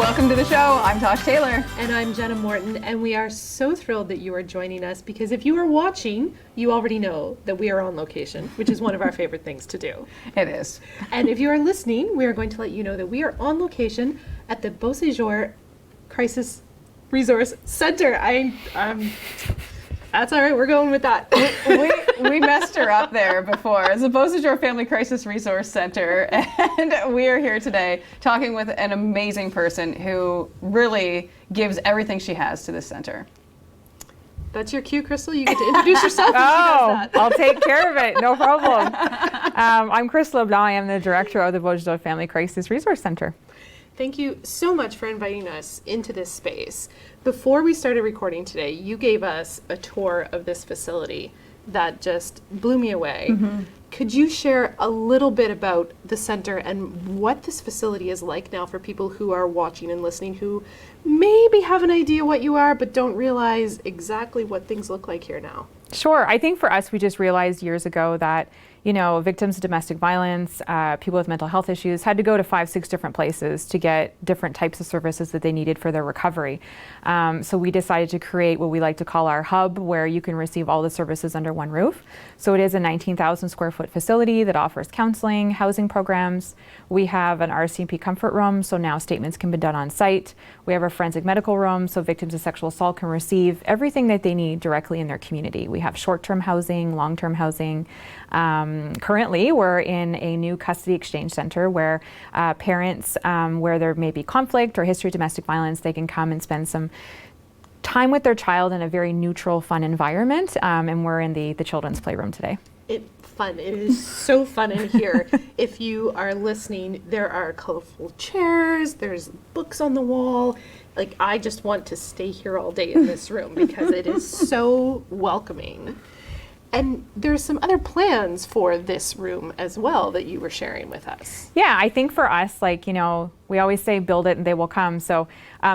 Welcome to the show. I'm Tosh Taylor. And I'm Jenna Morton, and we are so thrilled that you are joining us because if you are watching, you already know that we are on location, which is one of our favorite things to do. It is. And if you are listening, we are going to let you know that we are on location at the Beausejour Crisis Resource Center. That's all right, we're going with that. we messed her up there before. It's the Beausejour Family Crisis Resource Center, and we are here today talking with an amazing person who really gives everything she has to this center. That's your cue, Kristal. You get to introduce yourself. I'll take care of it. No problem. I'm Kristal LeBlanc. I am the director of the Beausejour Family Crisis Resource Center. Thank you so much for inviting us into this space. Before we started recording today, you gave us a tour of this facility that just blew me away. Mm-hmm. Could you share a little bit about the center and what this facility is like now for people who are watching and listening who maybe have an idea what you are but don't realize exactly what things look like here now? Sure. I think for us, we just realized years ago that, victims of domestic violence, people with mental health issues had to go to 5-6 different places to get different types of services that they needed for their recovery. So we decided to create what we like to call our hub, where you can receive all the services under one roof. So it is a 19,000 square foot facility that offers counseling, housing programs. We have an RCMP comfort room, so now statements can be done on site. We have a forensic medical room, so victims of sexual assault can receive everything that they need directly in their community. We have short-term housing, long-term housing. Currently, we're in a new custody exchange center where parents, where there may be conflict or history of domestic violence, they can come and spend some time with their child in a very neutral, fun environment. And we're in the children's playroom today. It is so fun in here. If you are listening, there are colorful chairs, there's books on the wall. Like, I just want to stay here all day in this room because it is so welcoming. And there's some other plans for this room as well that you were sharing with us. Yeah, I think for us, we always say build it and they will come. So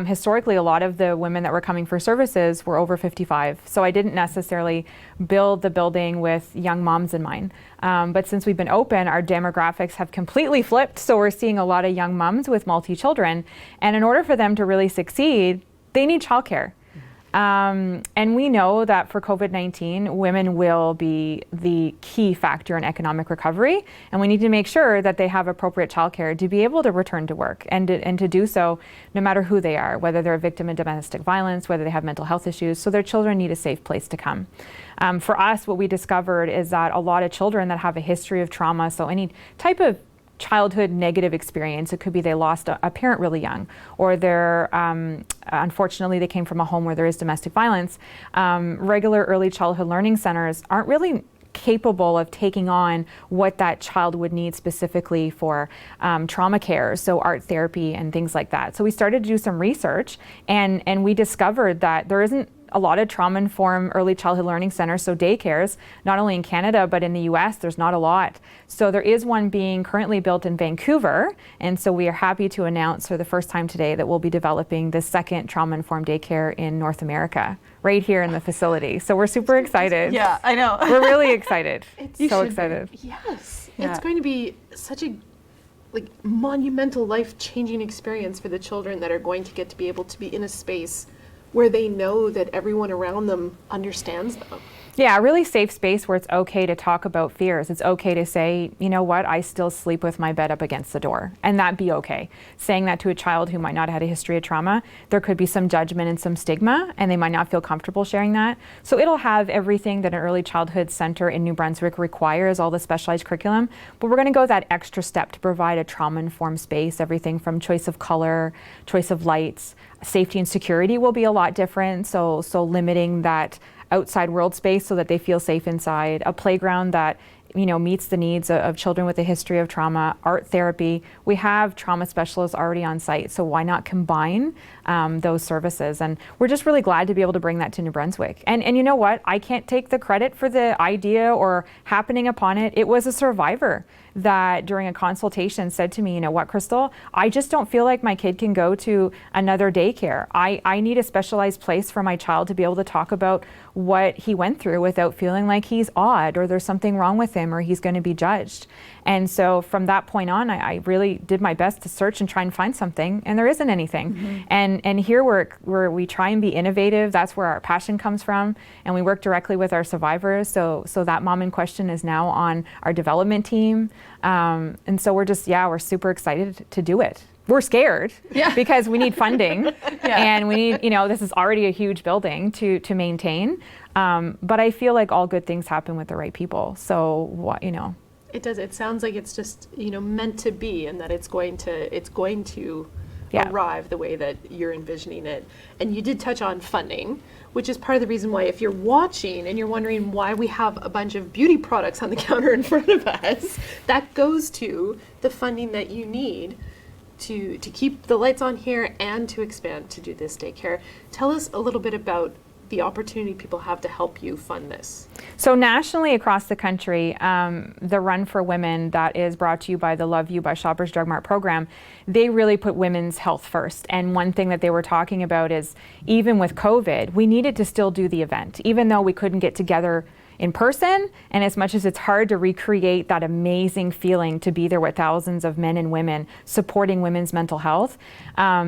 historically, a lot of the women that were coming for services were over 55. So I didn't necessarily build the building with young moms in mind. But since we've been open, our demographics have completely flipped. So we're seeing a lot of young moms with multi-children. And in order for them to really succeed, they need childcare. And we know that for COVID-19, women will be the key factor in economic recovery, and we need to make sure that they have appropriate childcare to be able to return to work and to do so no matter who they are, whether they're a victim of domestic violence, whether they have mental health issues, so their children need a safe place to come. For us, what we discovered is that a lot of children that have a history of trauma, so any type of childhood negative experience. It could be they lost a parent really young, or they're unfortunately they came from a home where there is domestic violence. Regular early childhood learning centers aren't really capable of taking on what that child would need specifically for trauma care, so art therapy and things like that. So we started to do some research, and we discovered that there isn't a lot of trauma-informed early childhood learning centers, so daycares, not only in Canada, but in the US, there's not a lot. So there is one being currently built in Vancouver, and so we are happy to announce for the first time today that we'll be developing the second trauma-informed daycare in North America, right here in the facility. So we're super excited. Yeah, I know. We're really excited. So excited. Yes. Yeah. It's going to be such a monumental, life-changing experience for the children that are going to get to be able to be in a space where they know that everyone around them understands them. Yeah, a really safe space where it's okay to talk about fears. It's okay to say, you know what, I still sleep with my bed up against the door, and that be okay. Saying that to a child who might not have had a history of trauma, there could be some judgment and some stigma, and they might not feel comfortable sharing that. So it'll have everything that an early childhood center in New Brunswick requires, all the specialized curriculum, but we're gonna go that extra step to provide a trauma-informed space, everything from choice of color, choice of lights, safety and security will be a lot different, so limiting that outside world space so that they feel safe inside, a playground that meets the needs of children with a history of trauma, art therapy. We have trauma specialists already on site, so why not combine those services? And we're just really glad to be able to bring that to New Brunswick. And you know what? I can't take the credit for the idea or happening upon it. It was a survivor that during a consultation said to me, you know what, Kristal, I just don't feel like my kid can go to another daycare. I need a specialized place for my child to be able to talk about what he went through without feeling like he's odd or there's something wrong with him or he's going to be judged. And so from that point on, I really did my best to search and try and find something, and there isn't anything. And here where we try and be innovative, that's where our passion comes from, and we work directly with our survivors. So that mom in question is now on our development team, and so we're super excited to do it. We're scared because we need funding and we need, this is already a huge building to maintain. But I feel like all good things happen with the right people. So, It does. It sounds like it's just, meant to be, and that it's going to arrive the way that you're envisioning it. And you did touch on funding, which is part of the reason why, if you're watching and you're wondering why we have a bunch of beauty products on the counter in front of us, that goes to the funding that you need to keep the lights on here and to expand to do this daycare. Tell us a little bit about the opportunity people have to help you fund this. So nationally across the country, the Run for Women that is brought to you by the Love You by Shoppers Drug Mart program, they really put women's health first. And one thing that they were talking about is, even with COVID, we needed to still do the event, even though we couldn't get together in person, and as much as it's hard to recreate that amazing feeling to be there with thousands of men and women supporting women's mental health.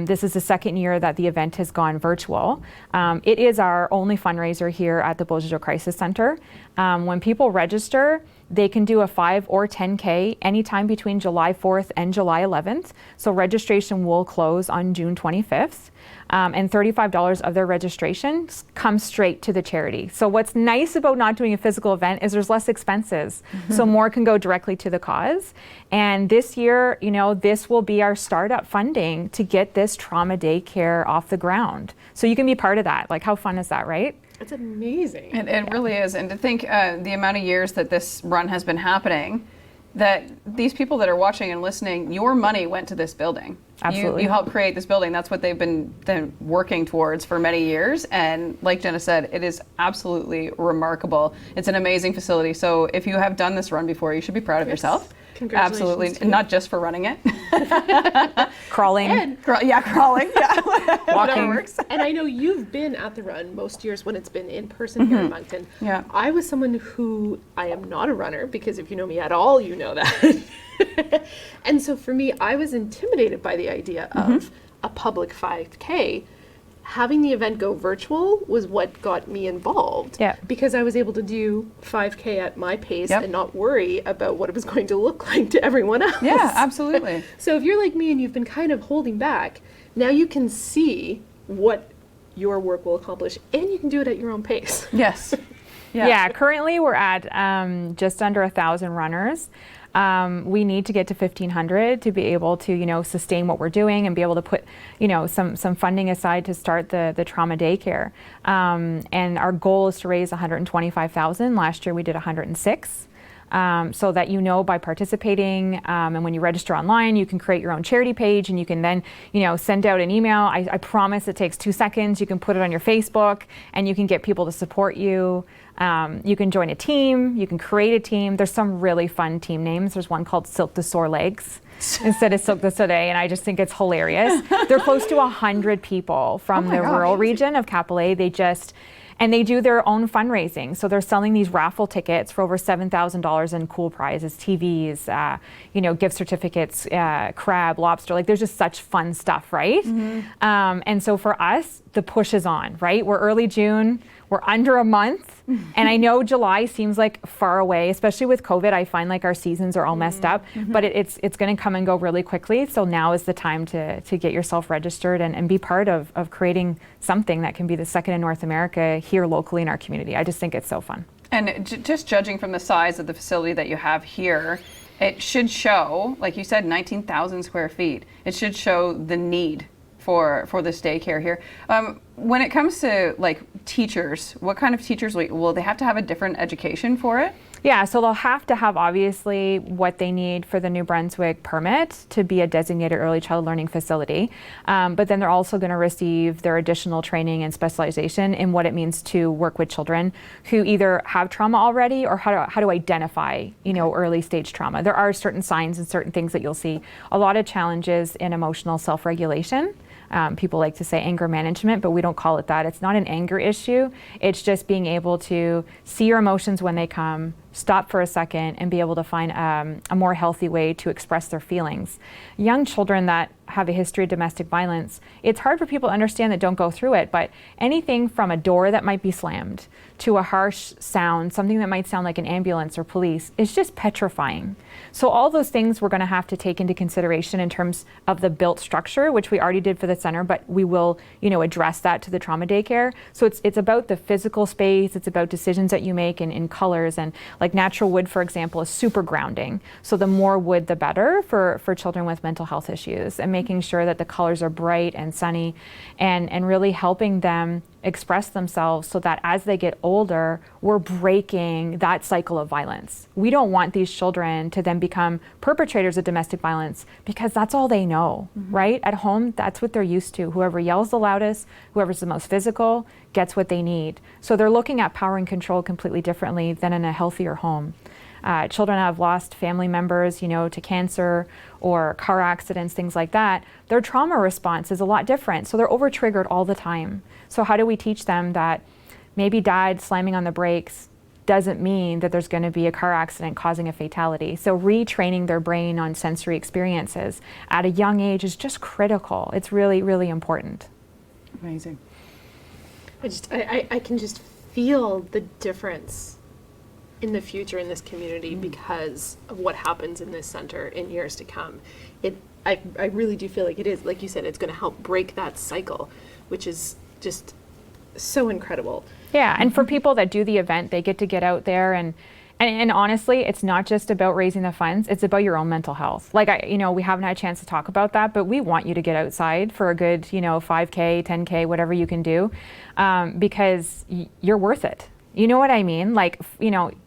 This is the second year that the event has gone virtual. It is our only fundraiser here at the Beausejour Crisis Center. When people register, they can do a 5 or 10K anytime between July 4th and July 11th. So registration will close on June 25th. And $35 of their registration comes straight to the charity. So what's nice about not doing a physical event is there's less expenses. So more can go directly to the cause. And this year, this will be our startup funding to get this trauma daycare off the ground. So you can be part of that. Like, how fun is that, right? It's amazing. It really is. And to think the amount of years that this run has been happening, that these people that are watching and listening, your money went to this building. Absolutely. You helped create this building. That's what they've been working towards for many years. And like Jenna said, it is absolutely remarkable. It's an amazing facility. So if you have done this run before, you should be proud of yourself. Congratulations. Absolutely. And not just for running it. Crawling. Crawling. Yeah. Whatever works. And I know you've been at the run most years when it's been in person here in Moncton. Yeah. I was someone who, I am not a runner, because if you know me at all, you know that. And so for me, I was intimidated by the idea of a public 5K. Having the event go virtual was what got me involved. Yeah. Because I was able to do 5K at my pace and not worry about what it was going to look like to everyone else. Yeah, absolutely. So if you're like me and you've been kind of holding back, now you can see what your work will accomplish, and you can do it at your own pace. Yes. Yeah, currently we're at just under 1,000 runners. We need to get to 1,500 to be able to, sustain what we're doing and be able to put, some funding aside to start the trauma daycare. And our goal is to raise 125,000. Last year we did 106. So that by participating, and when you register online, you can create your own charity page, and you can then, send out an email. I promise it takes 2 seconds. You can put it on your Facebook, and you can get people to support you. You can join a team. You can create a team. There's some really fun team names. There's one called Silk the Sore Legs instead of Silk the Soleil, and I just think it's hilarious. They're close to 100 people from the rural region of Capelé. And they do their own fundraising. So they're selling these raffle tickets for over $7,000 in cool prizes, TVs, gift certificates, crab, lobster. Like, there's just such fun stuff, right? And so for us, the push is on, right? We're early June. We're under a month. And I know July seems like far away, especially with COVID. I find like our seasons are all messed up, but it's going to come and go really quickly. So now is the time to get yourself registered and be part of creating something that can be the second in North America here locally in our community. I just think it's so fun. And just judging from the size of the facility that you have here, it should show, like you said, 19,000 square feet. It should show the need for this daycare here. When it comes to like teachers, what kind of teachers will they have to have a different education for it? Yeah, so they'll have to have obviously what they need for the New Brunswick permit to be a designated early child learning facility. But then they're also going to receive their additional training and specialization in what it means to work with children who either have trauma already or how to identify, early stage trauma. There are certain signs and certain things that you'll see. A lot of challenges in emotional self-regulation. People like to say anger management, but we don't call it that. It's not an anger issue. It's just being able to see your emotions when they come, stop for a second, and be able to find a more healthy way to express their feelings. Young children that have a history of domestic violence, it's hard for people to understand that don't go through it, but anything from a door that might be slammed to a harsh sound, something that might sound like an ambulance or police, is just petrifying. So all those things we're going to have to take into consideration in terms of the built structure, which we already did for the center, but we will, address that to the trauma daycare. So it's about the physical space, it's about decisions that you make in colors, and like natural wood, for example, is super grounding. So the more wood, the better for children with mental health issues, and making sure that the colors are bright and sunny, and really helping them express themselves so that as they get older, we're breaking that cycle of violence. We don't want these children to then become perpetrators of domestic violence because that's all they know, right? At home, that's what they're used to. Whoever yells the loudest, whoever's the most physical, gets what they need. So they're looking at power and control completely differently than in a healthier home. Children have lost family members, to cancer or car accidents, things like that. Their trauma response is a lot different. So they're over-triggered all the time. So how do we teach them that maybe dad slamming on the brakes doesn't mean that there's going to be a car accident causing a fatality? So retraining their brain on sensory experiences at a young age is just critical. It's really, really important. Amazing. I can just feel the difference in the future in this community because of what happens in this center in years to come. I really do feel like it is, like you said, it's going to help break that cycle, which is just so incredible. Yeah, and for people that do the event, they get to get out there and honestly, it's not just about raising the funds, it's about your own mental health. Like, we haven't had a chance to talk about that, but we want you to get outside for a good, 5K, 10K, whatever you can do, because you're worth it. You know what I mean? Like,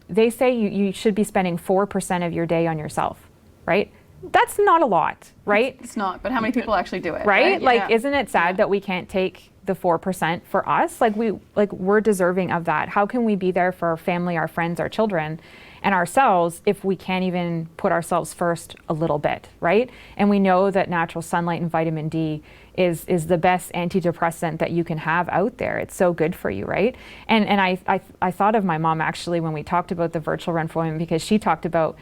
they say you should be spending 4% of your day on yourself, right? That's not a lot, right? It's not, but how many people actually do it? Right? Yeah. Like, isn't it sad that we can't take the 4% for us? We're deserving of that. How can we be there for our family, our friends, our children, and ourselves if we can't even put ourselves first a little bit, right? And we know that natural sunlight and vitamin D is the best antidepressant that you can have out there. It's so good for you, right? And I thought of my mom actually when we talked about the virtual run for women, because she talked about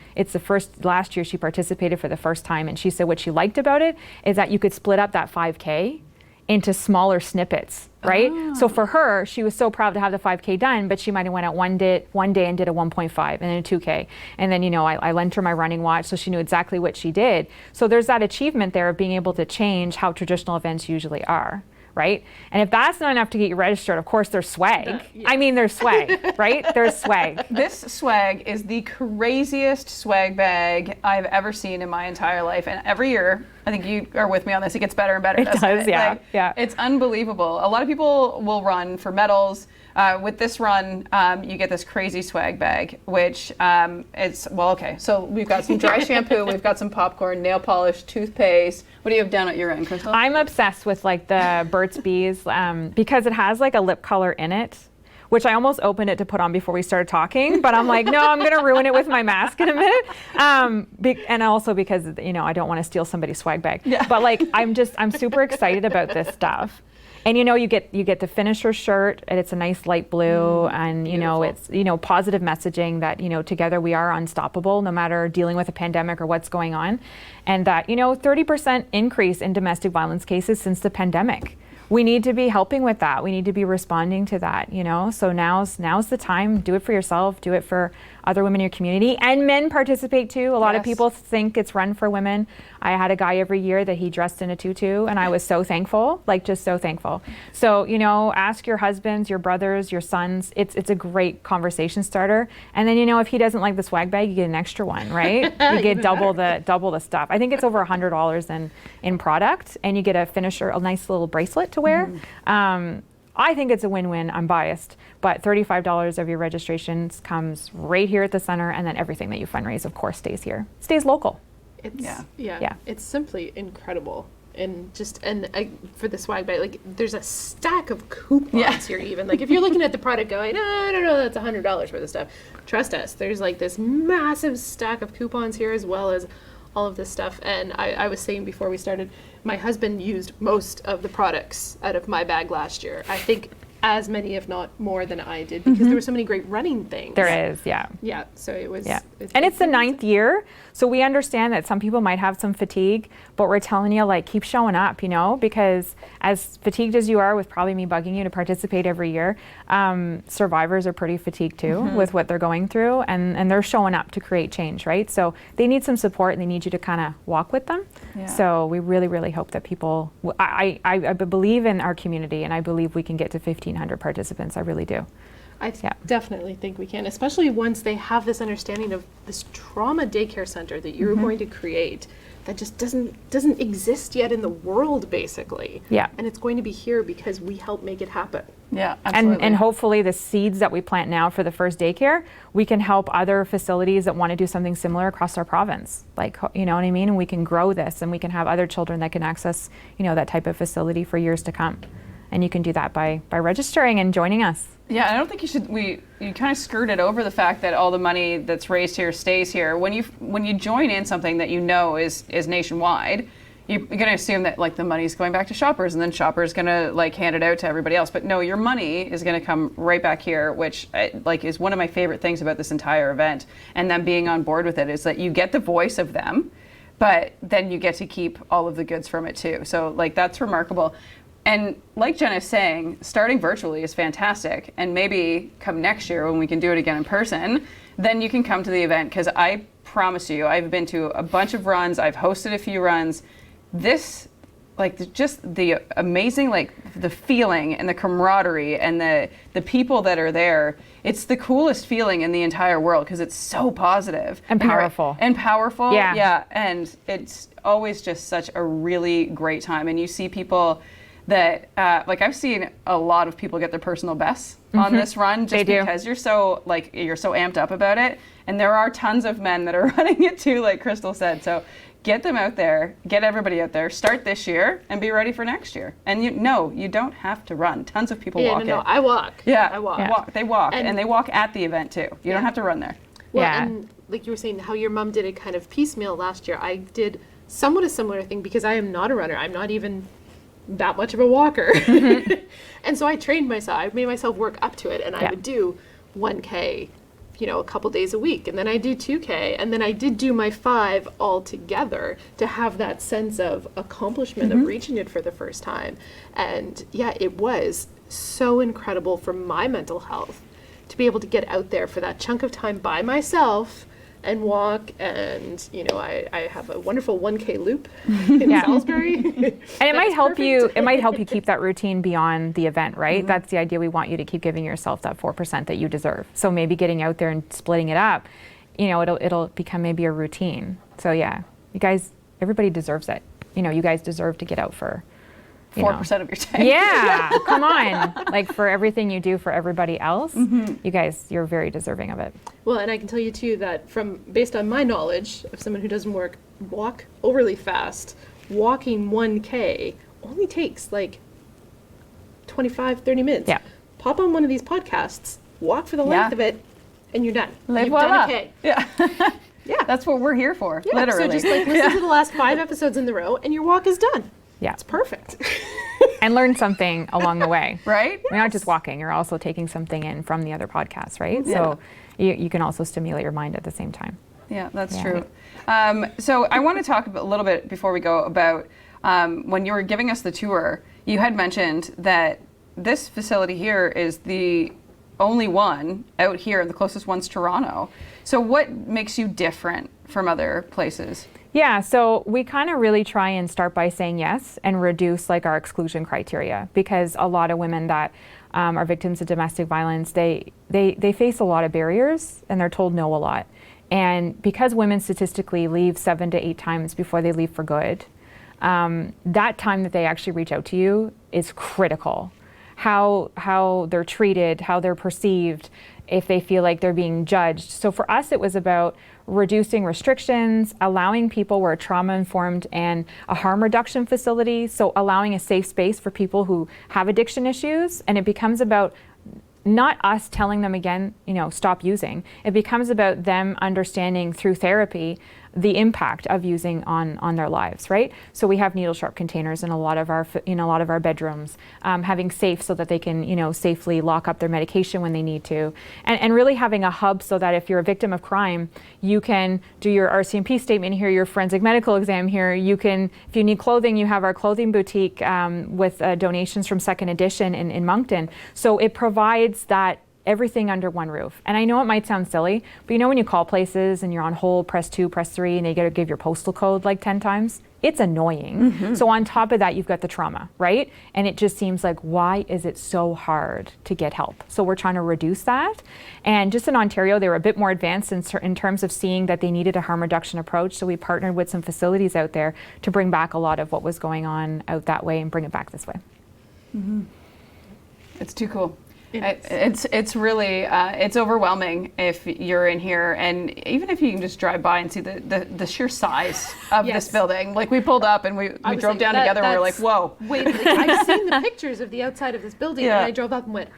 last year she participated for the first time, and she said what she liked about it is that you could split up that 5K into smaller snippets, right? Oh. So for her, she was so proud to have the 5K done, but she might have went out one day and did a 1.5 and then a 2K. And then, I lent her my running watch, so she knew exactly what she did. So there's that achievement there of being able to change how traditional events usually are, right? And if that's not enough to get you registered, of course there's swag. I mean, there's swag, right? There's swag. This swag is the craziest swag bag I've ever seen in my entire life. And every year, I think you are with me on this, it gets better and better. It does, yeah. Yeah. It's unbelievable. A lot of people will run for medals. With this run, you get this crazy swag bag, which so we've got some dry shampoo, we've got some popcorn, nail polish, toothpaste. What do you have down at your end, Kristal? I'm obsessed with the Burt's Bees because it has like a lip color in it, which I almost opened it to put on before we started talking, but I'm like, no, I'm going to ruin it with my mask in a minute. And also because, I don't want to steal somebody's swag bag. Yeah. But like, I'm super excited about this stuff. And you get the finisher shirt, and it's a nice light blue, and beautiful. It's positive messaging that together we are unstoppable no matter dealing with a pandemic or what's going on, and that 30% increase in domestic violence cases since the pandemic. We need to be helping with that. We need to be responding to that, So now's the time. Do it for yourself. Do it for other women in your community. And men participate too. A lot of people think it's run for women. I had a guy every year that he dressed in a tutu, and I was so thankful, just so thankful. So, ask your husbands, your brothers, your sons. It's a great conversation starter. And then, if he doesn't like the swag bag, you get an extra one, right? You get double the stuff. I think it's over $100 in product, and you get a finisher, a nice little bracelet to wear. I think it's a win-win. I'm biased, but $35 of your registrations comes right here at the center, and then everything that you fundraise, of course, stays here. Stays local. It's simply incredible. And for the swag bag, there's a stack of coupons here even. If you're looking at the product going, I don't know, that's $100 for this stuff. Trust us, there's this massive stack of coupons here as well as all of this stuff. And I was saying before we started, My husband used most of the products out of my bag last year. I think as many, if not more, than I did, because there were so many great running things. There is, yeah. Yeah, so it was. Yeah. And it's the 9th year, so we understand that some people might have some fatigue, but we're telling you, like, keep showing up, you know, because as fatigued as you are with probably me bugging you to participate every year, survivors are pretty fatigued too with what they're going through, and they're showing up to create change, right? So they need some support, and they need you to kind of walk with them. Yeah. So we really, really hope that people, I believe in our community, and I believe we can get to 1,500 participants. I really do. I definitely think we can, especially once they have this understanding of this trauma daycare center that you're going to create that just doesn't exist yet in the world, basically. Yeah. And it's going to be here because we help make it happen. Yeah, absolutely. And hopefully the seeds that we plant now for the first daycare, we can help other facilities that want to do something similar across our province. Like, you know what I mean? And we can grow this, and we can have other children that can access, you know, that type of facility for years to come. And you can do that by registering and joining us. Yeah, I don't think you should. You kind of skirted over the fact that all the money that's raised here stays here. When you join in something that you know is nationwide, you're going to assume that like the money's going back to shoppers, and then shoppers going to like hand it out to everybody else. But no, your money is going to come right back here, which like is one of my favorite things about this entire event. And them being on board with it is that you get the voice of them, but then you get to keep all of the goods from it too. So like that's remarkable. And like Jen is saying, starting virtually is fantastic. And maybe come next year when we can do it again in person, then you can come to the event. Because I promise you, I've been to a bunch of runs. I've hosted a few runs. This, like, just the amazing, like, the feeling and the camaraderie and the people that are there. It's the coolest feeling in the entire world because it's so positive. And powerful. And powerful. Yeah. Yeah. And it's always just such a really great time. And you see people that like I've seen a lot of people get their personal bests on this run just because you're so amped up about it, and there are tons of men that are running it too, like Kristal said. So get them out there, get everybody out there, start this year and be ready for next year. And you don't have to run. Tons of people walk it. I walk. Yeah, I walk. Yeah. They walk and they walk at the event too. You don't have to run there. Well, Yeah. and like you were saying, how your mom did it kind of piecemeal last year. I did somewhat a similar thing because I am not a runner. I'm not even that much of a walker. And so I trained myself. I made myself work up to it, and I would do 1K, you know, a couple days a week, and then I do 2K, and then I did do my 5 all together to have that sense of accomplishment of reaching it for the first time. And yeah, it was so incredible for my mental health to be able to get out there for that chunk of time by myself and walk. And you know, I have a wonderful 1K loop in Salisbury. And it might help you. It might help you keep that routine beyond the event, right? That's the idea. We want you to keep giving yourself that 4% that you deserve. So maybe getting out there and splitting it up, you know, it'll become maybe a routine. So yeah, you guys, everybody deserves it. You know, you guys deserve to get out for 4% of your day. Yeah, come on. Like for everything you do for everybody else, you guys, you're very deserving of it. Well, and I can tell you too that based on my knowledge of someone who doesn't walk overly fast, walking 1K only takes like 25, 30 minutes. Yeah. Pop on one of these podcasts, walk for the length of it, and you're done. Les You've voila. done a K. Yeah. Yeah. That's what we're here for, Yeah, literally. so just like listen to the last 5 episodes in the row, and your walk is done. Yeah. It's perfect. And learn something along the way. Right? You're not just walking, you're also taking something in from the other podcasts, right? So you can also stimulate your mind at the same time. Yeah, that's true. So I want to talk a little bit before we go about when you were giving us the tour, you had mentioned that this facility here is the only one out here, and the closest one's Toronto. So what makes you different from other places? Yeah, so we kind of really try and start by saying yes and reduce like our exclusion criteria, because a lot of women that are victims of domestic violence, they face a lot of barriers and they're told no a lot. And because women statistically leave 7 to 8 times before they leave for good, that time that they actually reach out to you is critical. How they're treated, how they're perceived, if they feel like they're being judged. So for us, it was about reducing restrictions, allowing people, we're a trauma-informed and a harm reduction facility, so allowing a safe space for people who have addiction issues. And it becomes about not us telling them again, you know, stop using. It becomes about them understanding through therapy the impact of using on their lives, right? So we have needle sharp containers in a lot of our bedrooms, having safes so that they can safely lock up their medication when they need to, and really having a hub so that if you're a victim of crime, you can do your RCMP statement here, your forensic medical exam here. You can, if you need clothing, you have our clothing boutique with donations from Second Edition in Moncton. So it provides that everything under one roof. And I know it might sound silly, but when you call places and you're on hold, press 2, press 3, and they got to give your postal code like 10 times, it's annoying. Mm-hmm. So on top of that, you've got the trauma, right? And it just seems like, why is it so hard to get help? So we're trying to reduce that. And just in Ontario, they were a bit more advanced in terms of seeing that they needed a harm reduction approach. So we partnered with some facilities out there to bring back a lot of what was going on out that way and bring it back this way. Mm-hmm. It's too cool. It's really it's overwhelming if you're in here, and even if you can just drive by and see the sheer size of this building. Like we pulled up and we drove down together and we were like, whoa. Wait, I've seen the pictures of the outside of this building and I drove up and went,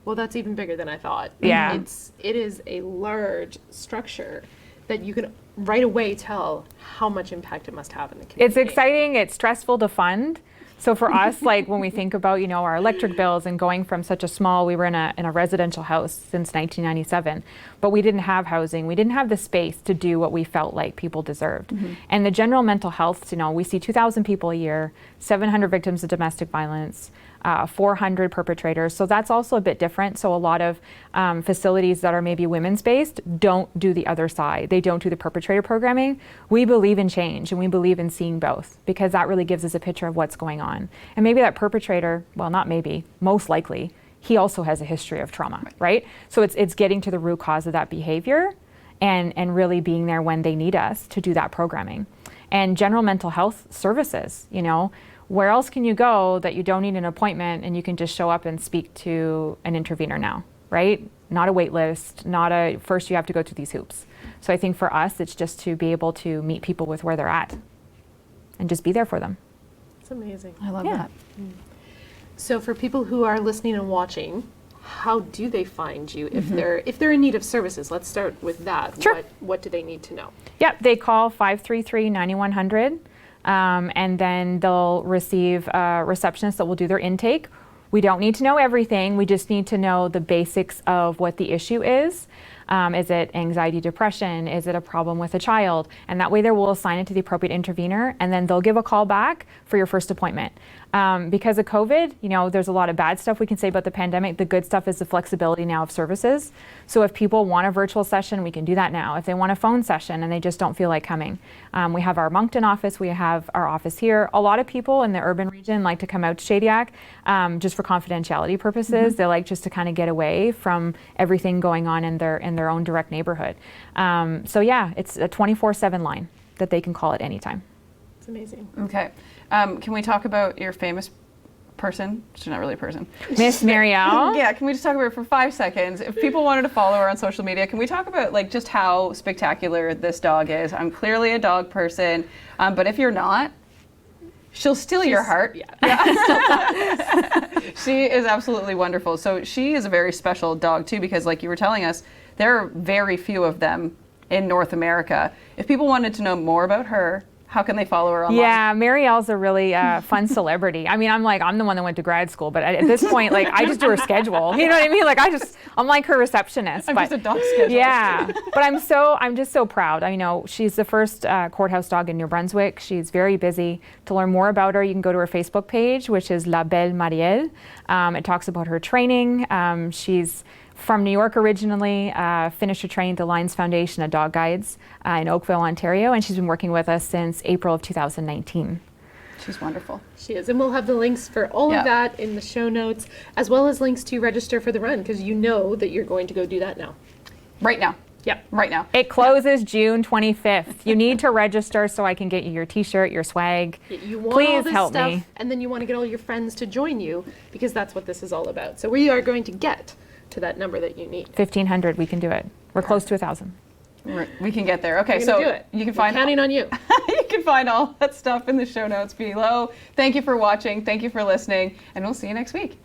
well, that's even bigger than I thought. Yeah. It is a large structure that you can right away tell how much impact it must have in the community. It's exciting, it's stressful to fund. So for us, like when we think about, our electric bills and going from such a small, we were in a residential house since 1997, but we didn't have housing. We didn't have the space to do what we felt like people deserved. Mm-hmm. And the general mental health, we see 2,000 people a year, 700 victims of domestic violence, 400 perpetrators. So that's also a bit different. So a lot of facilities that are maybe women's based don't do the other side. They don't do the perpetrator programming. We believe in change and we believe in seeing both, because that really gives us a picture of what's going on. And maybe that perpetrator, well, not maybe, most likely, he also has a history of trauma, right? So it's getting to the root cause of that behavior and really being there when they need us to do that programming. And general mental health services, where else can you go that you don't need an appointment and you can just show up and speak to an intervener now, right? Not a wait list, first you have to go through these hoops. So I think for us, it's just to be able to meet people with where they're at and just be there for them. It's amazing. I love that. Mm. So for people who are listening and watching, how do they find you if they're in need of services? Let's start with that. Sure. What do they need to know? Yep, they call 533-9100. And then they'll receive a receptionist that will do their intake. We don't need to know everything. We just need to know the basics of what the issue is. Is it anxiety, depression? Is it a problem with a child? And that way they will assign it to the appropriate intervener, and then they'll give a call back for your first appointment. Because of COVID, there's a lot of bad stuff we can say about the pandemic. The good stuff is the flexibility now of services. So if people want a virtual session, we can do that now. If they want a phone session and they just don't feel like coming, we have our Moncton office, we have our office here. A lot of people in the urban region like to come out to Shadiac just for confidentiality purposes. Mm-hmm. They like just to kind of get away from everything going on in their own direct neighborhood. So yeah, it's a 24/7 line that they can call at any time. It's amazing. Okay. Can we talk about your famous person? She's not really a person. Miss Marielle? Yeah, can we just talk about her for 5 seconds? If people wanted to follow her on social media, can we talk about just how spectacular this dog is? I'm clearly a dog person, but if you're not, she'll steal your heart. Yeah. She is absolutely wonderful. So she is a very special dog too, because like you were telling us, there are very few of them in North America. If people wanted to know more about her, how can they follow her online? Yeah, Marielle's a really fun celebrity. I mean, I'm the one that went to grad school, but at this point, I just do her schedule. You know what I mean? I'm like her receptionist. I'm just a dog schedule. Yeah, but I'm just so proud. I know she's the first courthouse dog in New Brunswick. She's very busy. To learn more about her, you can go to her Facebook page, which is La Belle Marielle. It talks about her training. She's from New York originally, finished her training at the Lions Foundation of Dog Guides in Oakville, Ontario, and she's been working with us since April of 2019. She's wonderful. She is, and we'll have the links for all of that in the show notes, as well as links to register for the run, because you know that you're going to go do that now. Right now. Yep. Right now. It closes June 25th. You need to register so I can get you your t-shirt, your swag. You want Please all this help stuff, me. and then you want to get all your friends to join you, because that's what this is all about. So we are going to get to that number that you need. 1,500, we can do it. We're close to 1,000. We can get there. Okay, We're so do it. You can find counting on you. You can find all that stuff in the show notes below. Thank you for watching. Thank you for listening, and we'll see you next week.